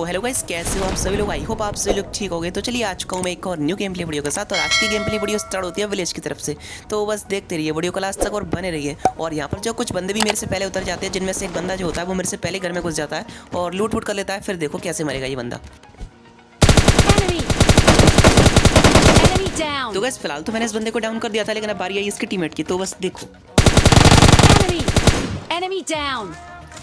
Hello guys, कैसे हो आप सभी लोग। आई होप आप सभी लोग ठीक हो गए। तो चलिए आ चुका हूँ मैं एक और न्यू गेम प्ले वीडियो के साथ। और आज की गेम प्ले वीडियो स्टार्ट होती है विलेज की तरफ से। तो बस देखते रहिए वीडियो को लास्ट तक और बने रहिए। और यहाँ पर जो कुछ बंदे भी मेरे से पहले उतर जाते हैं, जिनमें से एक बंदा जो होता है वो मेरे से पहले घर में घुस जाता है और लूट वूट कर लेता है। फिर देखो कैसे मरेगा ये बंदा। तो गाइस फिलहाल तो मैंने इस बंदे को डाउन कर दिया था, लेकिन अब बारी आई इसके टीममेट की। तो बस देखो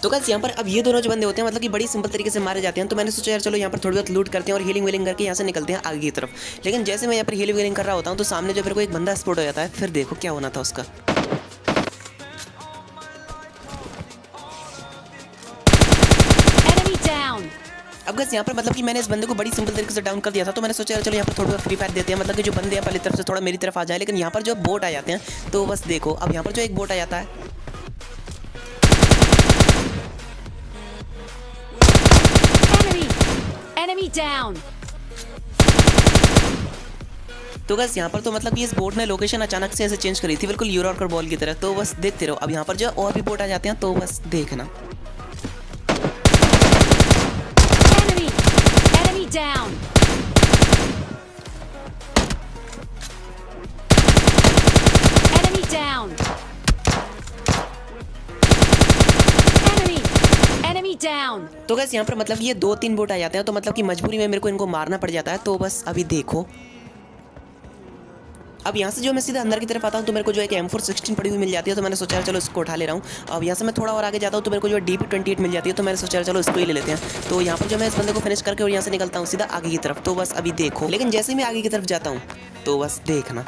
तो गाइस यहाँ पर अब ये दोनों जो बंदे होते हैं मतलब कि बड़ी सिंपल तरीके से मारे जाते हैं। तो मैंने सोचा यार चलो यहाँ पर थोड़ी बहुत लूट करते हैं और हीलिंग वीलिंग करके यहाँ से निकलते हैं आगे की तरफ। लेकिन जैसे मैं यहाँ पर हीलिंग वीलिंग कर रहा होता हूँ तो सामने जो मेरे को एक बंदा स्पॉट हो जाता है। फिर देखो क्या होना था उसका। अब गाइस यहाँ पर मतलब कि मैंने इस बंदे को बड़ी सिंपल तरीके से डाउन कर दिया था। तो मैंने सोचा चलो यहाँ पर थोड़ा फ्री फायर देते हैं, मतलब कि जो बंदे हैं पहली तरफ से थोड़ा मेरी तरफ आ जाए। लेकिन यहाँ पर जो बोट आ जाते हैं तो बस देखो अब यहाँ पर जो एक बोट आ जाता है तो गाइस यहाँ पर तो मतलब इस बोट ने लोकेशन अचानक से ऐसे चेंज करी थी, बिल्कुल यूरोकर बॉल की तरह। तो बस देखते रहो अब यहाँ पर जो और भी बोट आ जाते हैं तो बस देखना। तो गाइस यहाँ पर मतलब ये 2-3 बोट आ जाते हैं, तो मतलब कि मजबूरी में मेरे को इनको मारना पड़ जाता है। तो बस अभी देखो अब यहाँ से जो मैं सीधा अंदर की तरफ आता हूँ तो मेरे को जो एक M416 पड़ी हुई मिल जाती है। तो मैंने सोचा चलो इसको उठा ले रहा हूँ। अब यहाँ से मैं थोड़ा और आगे जाता हूँ तो मेरे को जो DP28 मिल जाती है। तो मैंने सोचा चलो इसको ही ले लेते हैं। तो यहाँ पर जो मैं इस बंदे को फिनिश करके और यहाँ से निकलता हूँ सीधा आगे की तरफ। तो बस अभी देखो लेकिन जैसे ही मैं आगे की तरफ जाता हूँ तो बस देखना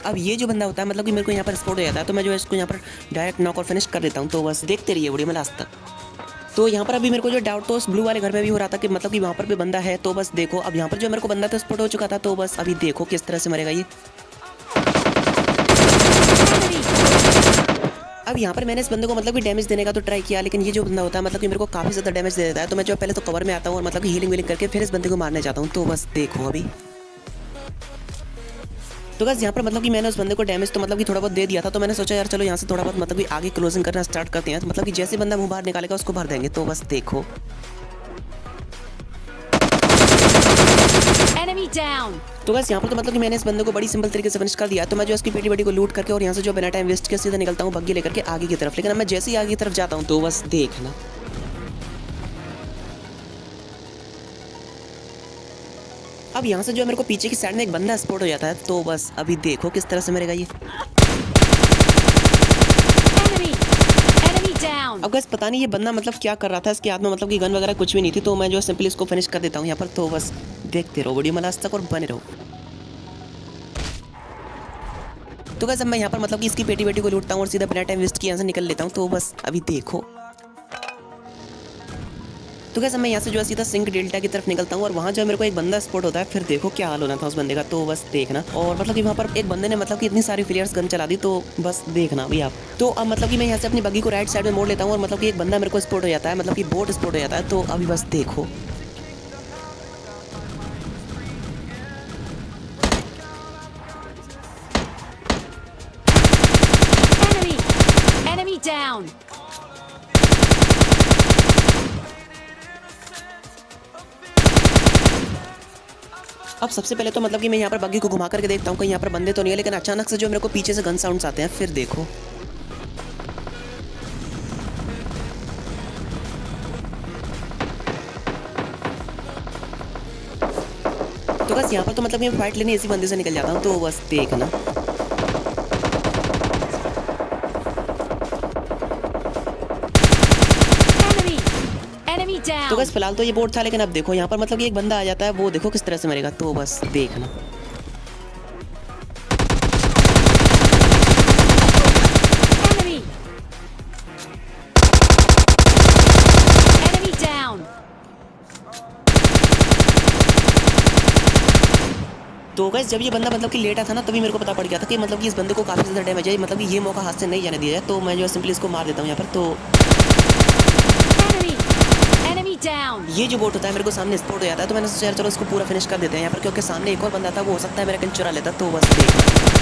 अब ये जो बंदा होता है मतलब कि मेरे को यहाँ पर स्पॉट हो जाता है। तो मैं जो है इसको यहाँ पर डायरेक्ट नॉक और फिनिश कर देता हूँ। तो बस देखते रहिए वीडियो में लास्ट तक। तो यहाँ पर अभी मेरे को जो डाउट तो उस ब्लू वाले घर में भी हो रहा था कि मतलब कि वहाँ पर भी बंदा है। तो बस देखो अब यहाँ पर जो मेरे को बंदा तो स्पॉट हो चुका था। तो बस अभी देखो किस तरह से मरेगा ये। अब यहाँ पर मैंने इस बंदे को मतलब कि डैमेज देने का तो ट्राई किया, लेकिन ये जो बंदा होता है मतलब कि मेरे को काफ़ी ज़्यादा डैमेज दे देता है। तो मैं जो पहले तो कवर में आता हूँ और मतलब कि हीलिंग वीलिंग करके फिर इस बंदे को मारने जाता हूँ। तो बस देखो अभी तो गाइस यहाँ पर मतलब कि मैंने उस बंदे को डैमेज तो मतलब कि थोड़ा बहुत दे दिया था। तो मैंने सोचा यार चलो यहाँ से थोड़ा बहुत मतलब कि आगे क्लोजिंग करना स्टार्ट करते हैं। तो मतलब कि जैसे बंदा मुंह बाहर निकालेगा उसको भर देंगे। तो बस देखो तो गाइस यहाँ पर तो मतलब कि मैंने इस बंदे को बड़ी सिंपल तरीके से फिनिश कर दिया। तो मैं जो इसकी पेटी वेटी को लूट करके और यहाँ से जो बिना टाइम वेस्ट किए सीधा निकलता हूँ बग्गी लेकर के आगे की तरफ। लेकिन अब मैं जैसे ही आगे की तरफ जाता हूँ तो बस देखना अब यहाँ से जो मेरे को पीछे की साइड में एक बंदा स्पॉट हो जाता है। तो बस अभी देखो किस तरह से मरेगा ये। अब गाइस पता नहीं ये बंदा मतलब क्या कर रहा था, इसके हाथ में मतलब कि गन वगैरह कुछ भी नहीं थी। तो मैं जो सिंपली इसको फिनिश कर देता हूँ यहाँ पर। तो बस देखते रहो वीडियो में लास्ट तक और बने रहो। तो गाइस अब मैं यहाँ पर मतलब कि इसकी पेटी वेटी को लूटता हूँ और सीधा बिना टाइम वेस्ट किए यहाँ से निकल लेता हूँ। तो बस अभी देखो तो गाइस मैं यहाँ से जो है सीधा सिंक डेल्टा की तरफ निकलता हूँ और वहाँ जो मेरे को एक बंदा स्पॉट होता है। फिर देखो क्या हाल होना था उस बंदे का। तो बस देखना और मतलब कि वहाँ पर एक बंदे ने मतलब कि इतनी सारी प्लेयर्स गन चला दी। तो बस देखना भी आप। तो अब मतलब कि मैं यहाँ से अपनी बग्गी को राइट साइड में मोड़ लेता हूँ और मतलब कि एक बंदा मेरे को स्पॉट हो जाता है, मतलब कि बोट स्पॉट हो जाता है। तो अभी बस देखो अब सबसे पहले तो मतलब कि मैं यहाँ पर बग्गी को घुमा करके देखता हूँ कहीं यहाँ पर बंदे तो नहीं है। लेकिन अचानक से जो मेरे को पीछे से गन साउंड्स आते हैं। फिर देखो तो बस यहाँ पर तो मतलब मैं फाइट लेने इसी बंदे से निकल जाता हूँ। तो बस देखना तो बस फिलहाल तो ये बोर्ड था, लेकिन अब देखो यहाँ पर मतलब कि एक बंदा आ जाता है। वो देखो किस तरह से मरेगा। तो बस देखना तो गाइस जब ये बंदा मतलब कि लेटा था ना तभी मेरे को पता पड़ गया था कि मतलब कि इस बंदे को काफ़ी ज़्यादा डैमेज है, मतलब कि ये मौका हाथ से नहीं जाने दिया जाए। तो मैं जो सिंपली इसको मार देता हूँ यहाँ पर। तो down. ये जो बोट होता है मेरे को सामने स्पॉट हो जाता है, तो मैंने सोचा यार चलो इसको पूरा फिनिश कर देते हैं यहाँ पर, क्योंकि सामने एक और बंदा था, वो हो सकता है मेरा किल चुरा लेता। तो बस देखना।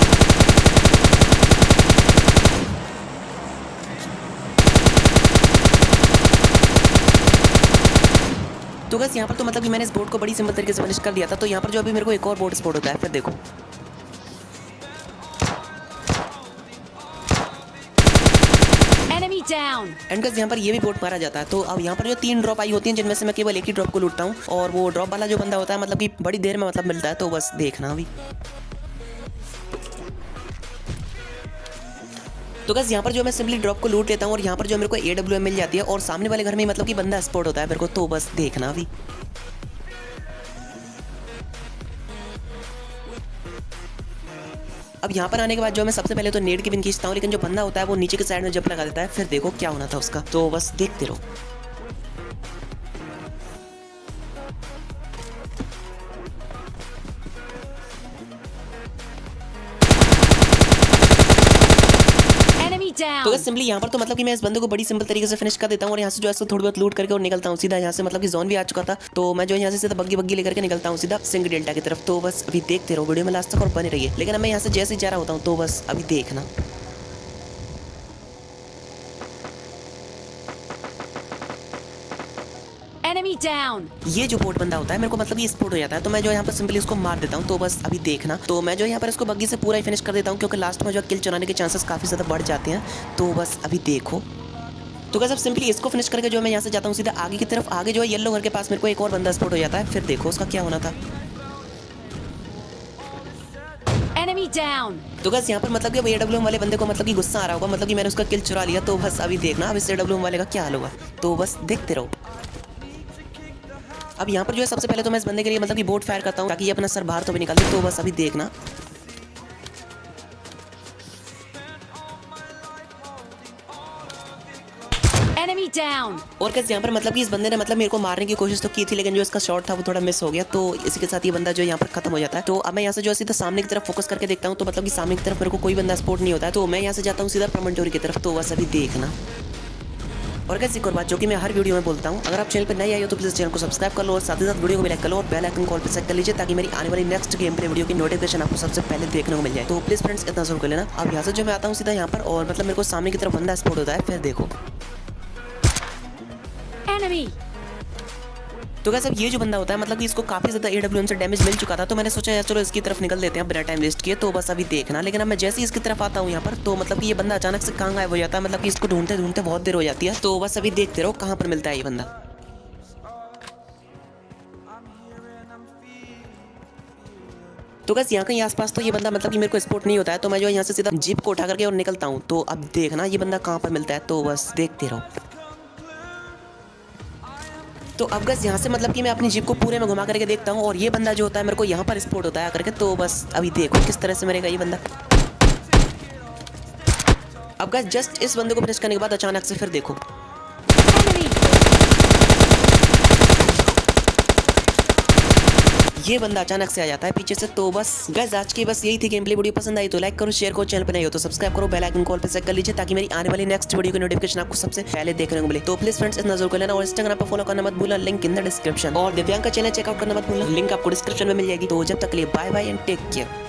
तो बस यहाँ पर तो मतलब कि मैंने इस बोट को बड़ी सिंपल तरीके से फिनिश कर दिया था। तो यहाँ पर जो अभी मेरे को एक और बोट स्पॉट होता है, फिर देखो। Enemy down. एंड गाइस यहाँ पर ये भी बोट मारा जाता है। तो अब यहाँ पर जो 3 ड्रॉप आई होती हैं, जिनमें से मैं केवल एक ही ड्रॉप को लूटता हूँ, और वो ड्रॉप वाला जो बंदा होता है मतलब कि बड़ी देर में मतलब मिलता है। तो बस देखना अभी। तो गाइस यहाँ पर जो मैं सिंपली ड्रॉप को लूट लेता हूँ, और यहाँ पर जो मेरे को AWM मिल जाती है, और सामने वाले घर में मतलब कि बंदा स्पॉट होता है मेरे को। तो बस देखना अभी। अब यहाँ पर आने के बाद जो मैं सबसे पहले तो नेड की पिन खींचता हूँ, लेकिन जो बंदा होता है वो नीचे के साइड में जंप लगा देता है। फिर देखो क्या होना था उसका। तो बस देखते रहो। Enemy down. तो बस सिंपली यहाँ पर तो मतलब कि मैं इस बंदे को बड़ी सिंपल तरीके से फिनिश कर देता हूँ, और यहाँ से जो है थोड़ी बहुत लूट करके और निकलता हूँ सीधा यहाँ से। मतलब कि जोन भी आ चुका था, तो मैं जो यहाँ से सीधा बग्गी बग्गी लेकर के निकलता हूँ सीधा सिंग डेल्टा की तरफ। तो बस अभी देखते रहो वीडियो में लास्ट तक और बने रहिए। लेकिन अब मैं यहाँ से जैसे ही जा रहा होता हूँ, तो बस अभी देखना। Enemy down. ये जो बोट बंदा होता है मेरे को मतलब ये स्पॉट हो जाता है, तो मैं जो यहाँ पर सिंपली उसको मार देता हूँ। तो बस अभी देखना। तो मैं जो यहाँ पर इसको बग्गी से पूरा ही फिनिश कर देता हूँ, क्योंकि लास्ट में जो किल चुराने के चांसेस काफी ज्यादा बढ़ जाते हैं। तो बस अभी देखो। तो गाइस अब सिंपली इसको फिनिश करके जो मैं यहाँ से जाता हूँ सीधा आगे की तरफ। आगे जो है येलो घर के पास मेरे को एक और बंदा स्पॉट हो जाता है। फिर देखो उसका क्या होना था। Enemy down. तो गाइस यहाँ पर मतलब कि अब AWM वाले बंदे को मतलब कि गुस्सा आ रहा होगा, मतलब कि मैंने उसका किल चुरा लिया। तो बस अभी देखना अब इस AWM वाले का क्या हाल होगा। तो बस देखते रहो। अब यहाँ पर जो है सबसे पहले तो मैं इस बंदे के लिए मतलब कि बोट फायर करता हूँ, ताकि ये अपना सर बाहर तो भी निकाल दे। तो बस अभी देखना। Enemy down. और कैसे यहाँ पर मतलब कि इस बंदे ने मतलब मेरे को मारने की कोशिश तो की थी, लेकिन जो इसका शॉट था वो थोड़ा मिस हो गया। तो इसी के साथ ये बंदा जो यहाँ पर खत्म हो जाता है। तो अब मैं यहाँ से जो है सीधा सामने की तरफ फोकस करके देखता हूँ, तो मतलब कि सामने की तरफ मेरे को कोई बंदा स्पॉट नहीं होता है। तो मैं यहाँ से जाता हूँ सीधा प्रमंटोरी की तरफ। तो बस अभी देखना। और कैसे एक और बात जो कि मैं हर वीडियो में बोलता हूँ, अगर आप चैनल पर नए आए हो तो प्लीज चैनल को सब्सक्राइब कर लो, और साथ ही साथ वीडियो को लाइक कर लो, और बेल आइकन कॉल पे सेट कर लीजिए, ताकि मेरी आने वाली नेक्स्ट गेम प्ले वीडियो की नोटिफिकेशन आपको सबसे पहले देखने को मिल जाए। तो प्लीज फ्रेंड्स इतना जरूर कर लेना। अब यहाँ से जो मैं आता हूँ सीधा यहाँ पर, और मतलब मेरे को सामने की तरफ बंदा स्पॉट होता है। फिर देखो। Enemy. तो गाइस अब ये जो बंदा होता है मतलब कि इसको काफी ज्यादा AWM से डैमेज मिल चुका था, तो मैंने सोचा यार चलो इसकी तरफ निकल देते हैं बिना टाइम वेस्ट किए। तो बस अभी देखना। लेकिन अब मैं जैसे ही इसकी तरफ आता हूँ यहाँ पर, तो मतलब कि ये बंदा अचानक से कहाँ गायब हो जाता है। मतलब कि इसको ढूंढते ढूंढते बहुत देर हो जाती है। तो बस अभी देखते रहो कहाँ पर मिलता है ये बंदा। तो गाइस यहाँ कहीं आसपास तो ये बंदा मतलब कि मेरे को स्पॉट नहीं होता है। तो मैं जो यहाँ से सीधा जीप को उठा करके और निकलता हूँ। तो अब देखना ये बंदा कहाँ पर मिलता है। तो बस देखते रहो। तो अब गाइस यहाँ से मतलब कि मैं अपनी जीप को पूरे में घुमा करके देखता हूँ, और ये बंदा जो होता है मेरे को यहाँ पर स्पॉट होता है आकर के। तो बस अभी देखो किस तरह से मरेगा ये बंदा। अब गाइस जस्ट इस बंदे को फिनिश करने के बाद अचानक से फिर देखो। Enemy. ये बंदा अचानक से आ जाता है पीछे से। तो बस गाइस आज की बस यही थी गेम प्ले। वीडियो पसंद आई तो लाइक करो, शेयर करो, चैनल पर नए हो तो सब्सक्राइब करो, बेल आइकन कॉल पे सेट कर लीजिए, ताकि मेरी आने वाली नेक्स्ट वीडियो की नोटिफिकेशन आपको सबसे पहले देखने को मिले। तो प्लीज फ्रेंड्स इतना जरूर कर लेना, और इंस्टाग्राम पर फॉलो करना मत भूलना, लिंक इन द डिस्क्रिप्शन। और दिव्यांग का चैनल चेकआउट करना मत भूलना, लिंक आपको डिस्क्रिप्शन में मिल जाएगी। तो जब तक के लिए bye bye and take care.